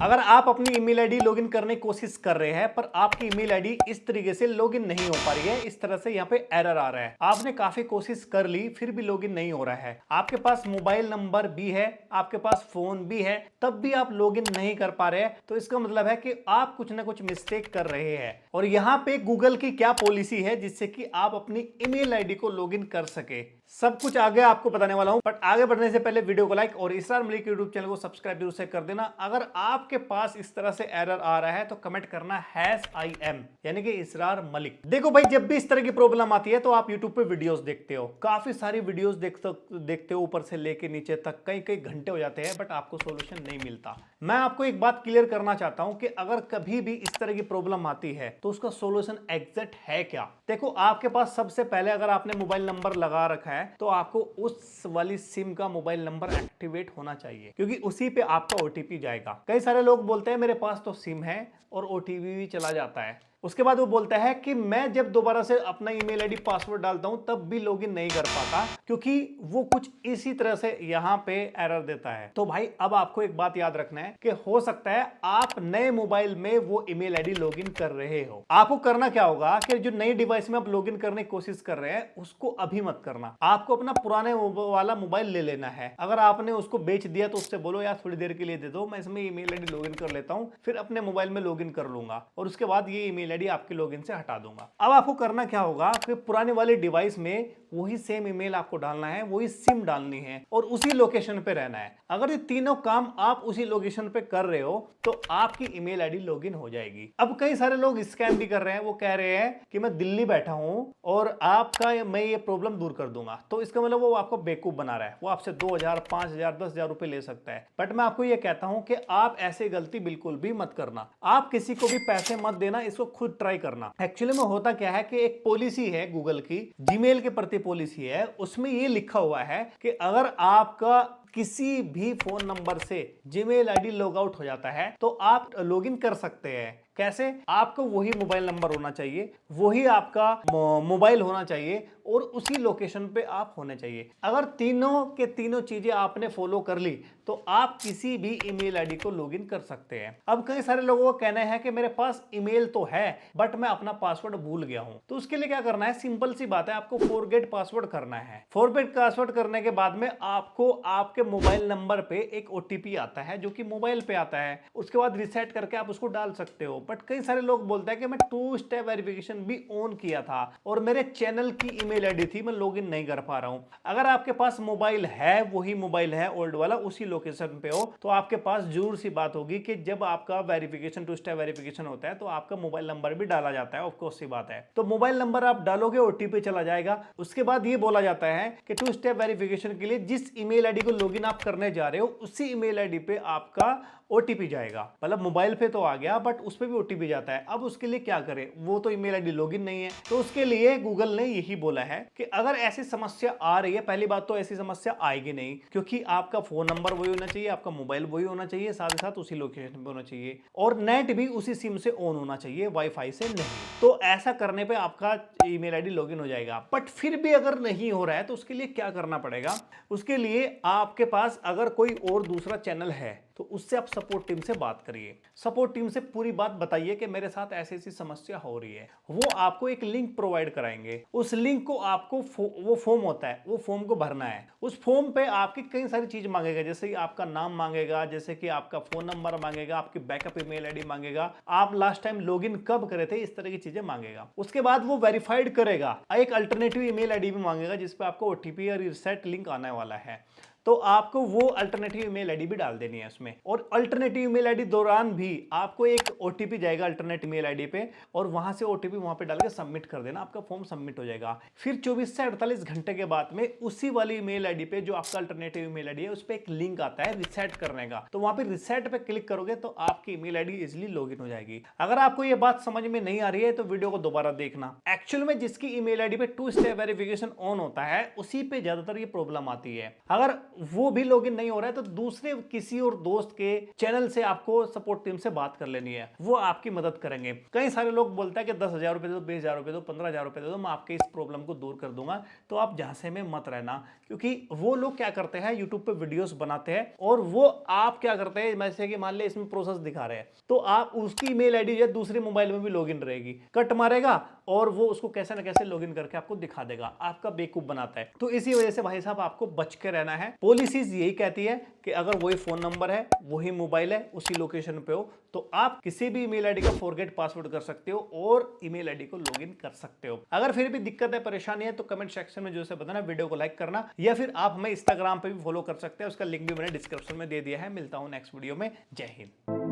अगर आप अपनी ईमेल आईडी लॉगिन करने की कोशिश कर रहे हैं पर आपकी ईमेल आईडी इस तरीके से लॉगिन नहीं हो पा रही है, इस तरह से यहाँ पे एरर आ रहा है, आपने काफी कोशिश कर ली फिर भी लॉगिन नहीं हो रहा है, आपके पास मोबाइल नंबर भी है, आपके पास फोन भी है, तब भी आप लॉगिन नहीं कर पा रहे हैं, तो इसका मतलब है कि आप कुछ ना कुछ मिस्टेक कर रहे हैं। और यहाँ पे गूगल की क्या पॉलिसी है जिससे कि आप अपनी ईमेल आईडी को लॉगिन कर सके, सब कुछ आगे आपको बताने वाला हूं। बट आगे बढ़ने से पहले वीडियो को लाइक और इसरार मलिक यूट्यूब चैनल को सब्सक्राइब जरूर से कर देना। अगर आपके पास इस तरह से एरर आ रहा है तो कमेंट करना #IM यानी कि इसरार मलिक। देखो भाई, जब भी इस तरह की प्रॉब्लम आती है तो आप यूट्यूब पे वीडियोस देखते हो, काफी सारी वीडियोस देखते हो, ऊपर से लेके नीचे तक कई कई घंटे हो जाते हैं, बट आपको सोल्यूशन नहीं मिलता। मैं आपको एक बात क्लियर करना चाहता हूं कि अगर कभी भी इस तरह की प्रॉब्लम आती है तो उसका सोल्यूशन एग्जैक्ट है क्या। देखो, आपके पास सबसे पहले अगर आपने मोबाइल नंबर लगा रखा है तो आपको उस वाली सिम का मोबाइल नंबर एक्टिवेट होना चाहिए, क्योंकि उसी पे आपका ओटीपी जाएगा। कई सारे लोग बोलते हैं मेरे पास तो सिम है और ओटीपी भी चला जाता है, उसके बाद वो बोलता है कि मैं जब दोबारा से अपना ईमेल आईडी पासवर्ड डालता हूं तब भी लॉगिन नहीं कर पाता, क्योंकि वो कुछ इसी तरह से यहां पे एरर देता है। तो भाई अब आपको एक बात याद रखना है कि हो सकता है आप नए मोबाइल में वो ईमेल आईडी लॉगिन कर रहे हो। आपको करना क्या होगा कि जो नई डिवाइस में आप लॉगिन करने की कोशिश कर रहे हैं उसको अभी मत करना, आपको अपना पुराने वाला मोबाइल ले लेना है। अगर आपने उसको बेच दिया तो उससे बोलो यार थोड़ी देर के लिए दे दो, मैं इसमें ईमेल आईडी लॉगिन कर लेता हूं, फिर अपने मोबाइल में लॉगिन कर लूंगा और उसके बाद ये ईमेल आईडी आपके लॉगिन से हटा दूंगा। अब आपको करना क्या होगा कि पुराने वाले डिवाइस में वही सेम ईमेल आपको डालना है, वही सिम डालनी है और उसी लोकेशन पे रहना है। अगर ये तीनों काम आप उसी लोकेशन पे कर रहे हो तो आपकी ईमेल आईडी लॉगिन हो जाएगी। अब कई सारे लोग स्कैम भी कर रहे हैं, वो कह रहे हैं कि मैं दिल्ली बैठा हूं और आपका मैं ये प्रॉब्लम दूर कर दूंगा, तो इसका मतलब वो आपको बेवकूफ बना रहा है, वो आपसे 2000, 5000, 10,000 रुपए ले सकता है। बट मैं आपको ये कहता हूं कि आप ऐसी गलती बिल्कुल भी मत करना, आप किसी को भी पैसे मत देना, इसको खुद ट्राई करना। एक्चुअली में होता क्या है कि एक पॉलिसी है गूगल की, जीमेल के प्रति पॉलिसी है, उसमें ये लिखा हुआ है कि अगर आपका किसी भी फोन नंबर से जीमेल आईडी लॉग आउट हो जाता है तो आप लॉगिन कर सकते हैं। कैसे? आपको वही मोबाइल नंबर होना चाहिए, वही आपका मोबाइल होना चाहिए और उसी लोकेशन पे आप होने चाहिए। अगर तीनों के तीनों चीजें आपने फॉलो कर ली तो आप किसी भी ईमेल आईडी को लॉगिन कर सकते हैं। अब कई सारे लोगों का कहना है कि मेरे पास ईमेल तो है बट मैं अपना पासवर्ड भूल गया हूं, तो उसके लिए क्या करना है, सिंपल सी बात है, आपको फॉरगेट पासवर्ड करना है। फॉरगेट पासवर्ड करने के बाद में आपको आपके मोबाइल नंबर पे एक ओटीपी आता है जो कि मोबाइल पे आता है, उसके बाद रिसेट करके आप उसको डाल सकते हो। बट कई सारे लोग बोलते हैं कि मैं 2 स्टेप वेरिफिकेशन भी ऑन किया था और मेरे चैनल की ईमेल आईडी थी, मैं लॉगिन नहीं कर पा रहा हूं। अगर आपके पास मोबाइल है, वही मोबाइल है ओल्ड वाला, उसी लोकेशन पे हो, तो आपके पास जरूर सी बात होगी कि जब आपका वेरिफिकेशन 2 स्टेप वेरिफिकेशन होता है तो आपका मोबाइल नंबर भी डाला जाता है, ऑफ कोर्स सी बात है। तो मोबाइल नंबर आप डालोगे, ओटीपी चला जाएगा। उसके बाद ये बोला जाता है कि 2 स्टेप वेरिफिकेशन के लिए जिस ईमेल आईडी को लॉगिन आप करने जा रहे हो उसी ईमेल आईडी पे आपका ओटीपी जाएगा। मतलब मोबाइल पे तो आ गया बट उस पे भी ओटीपी जाता है। अब उसके लिए क्या करें, वो तो ईमेल आईडी लॉगिन नहीं है, तो उसके लिए गूगल ने यही बोला है कि अगर ऐसी समस्या आ रही है, पहली बात तो ऐसी समस्या आएगी नहीं, क्योंकि आपका फोन नंबर वही होना चाहिए, आपका मोबाइल वही होना चाहिए, साथ ही साथ उसी लोकेशन पे होना चाहिए और नेट भी उसी सिम से ऑन होना चाहिए, वाईफाई से नहीं। तो ऐसा करने पे आपका ईमेल आईडी लॉगिन हो जाएगा। बट फिर भी अगर नहीं हो रहा है तो उसके लिए क्या करना पड़ेगा, उसके लिए आपके पास अगर कोई और दूसरा चैनल है तो उससे आप सपोर्ट टीम से बात करिए, सपोर्ट टीम से पूरी बात बताइए कि मेरे साथ ऐसी ऐसी समस्या हो रही है। वो आपको एक लिंक प्रोवाइड कराएंगे, उस लिंक को आपको वो फॉर्म होता है, वो फॉर्म को भरना है। उस फॉर्म पे आपकी कई सारी चीज मांगेगा, जैसे कि आपका नाम मांगेगा, जैसे कि आपका फोन नंबर मांगेगा, आपकी बैकअप ईमेल आईडी मांगेगा, आप लास्ट टाइम लॉगिन कब करे थे, इस तरह की चीजें मांगेगा। उसके बाद वो वेरीफाइड करेगा, एक अल्टरनेटिव ईमेल आईडी भी मांगेगा जिसपे आपको ओटीपी और रिसेट लिंक आने वाला है, तो आपको वो अल्टरनेटिव ईमेल आईडी भी डाल देनी है उसमें। और अल्टरनेटिव ईमेल आईडी दौरान भी आपको एक ओटीपी जाएगा अल्टरनेटिव ईमेल आईडी पे और वहां से ओटीपी वहां पे डाल के सबमिट कर देना, आपका फॉर्म सबमिट हो जाएगा। फिर 24 से 48 घंटे के बाद में उसी वाली ईमेल आईडी पे जो आपका अल्टरनेटिव ईमेल आईडी है उस पर एक लिंक आता है रिसेट करने का, तो वहां पे रिसेट पे क्लिक करोगे तो आपकी ईमेल आईडी इजिली लॉगिन हो जाएगी। अगर आपको ये बात समझ में नहीं आ रही है तो वीडियो को दोबारा देखना। एक्चुअल में जिसकी ईमेल आईडी पे 2 स्टेप वेरिफिकेशन ऑन होता है उसी पे ज्यादातर ये प्रॉब्लम आती है। अगर वो भी लॉगिन नहीं हो रहा है तो दूसरे किसी और दोस्त के चैनल से आपको सपोर्ट टीम से बात कर लेनी है, वो आपकी मदद करेंगे। कई सारे लोग बोलते हैं कि 10,000 रुपए दो, 20,000 रुपए दो, 15,000 रुपए दो, मैं आपके इस प्रॉब्लम को दूर कर दूंगा। तो आप झांसे में मत रहना, क्योंकि वो लोग क्या करते हैं, यूट्यूब पे वीडियोस बनाते हैं और वो आप क्या करते हैं, जैसे कि मान ले इसमें प्रोसेस दिखा रहे हैं, तो आप उसकी ईमेल आईडी या दूसरे मोबाइल में भी लॉगिन रहेगी, कट मारेगा और वो उसको कैसे ना कैसे लॉगिन करके आपको दिखा देगा, आपका बेवकूफ बनाता है। तो इसी वजह से भाई साहब आपको बच के रहना है। पॉलिसीज यही कहती है कि अगर वही फोन नंबर है, वही मोबाइल है, उसी लोकेशन पे हो, तो आप किसी भी ईमेल आईडी का फॉरगेट पासवर्ड कर सकते हो और ईमेल आईडी को लॉगिन कर सकते हो। अगर फिर भी दिक्कत है, परेशानी है, तो कमेंट सेक्शन में जो है बताना, वीडियो को लाइक करना, या फिर आप हमें इंस्टाग्राम पे भी फॉलो कर सकते हैं, उसका लिंक भी मैंने डिस्क्रिप्शन में दे दिया है। मिलता हूं नेक्स्ट वीडियो में। जय हिंद।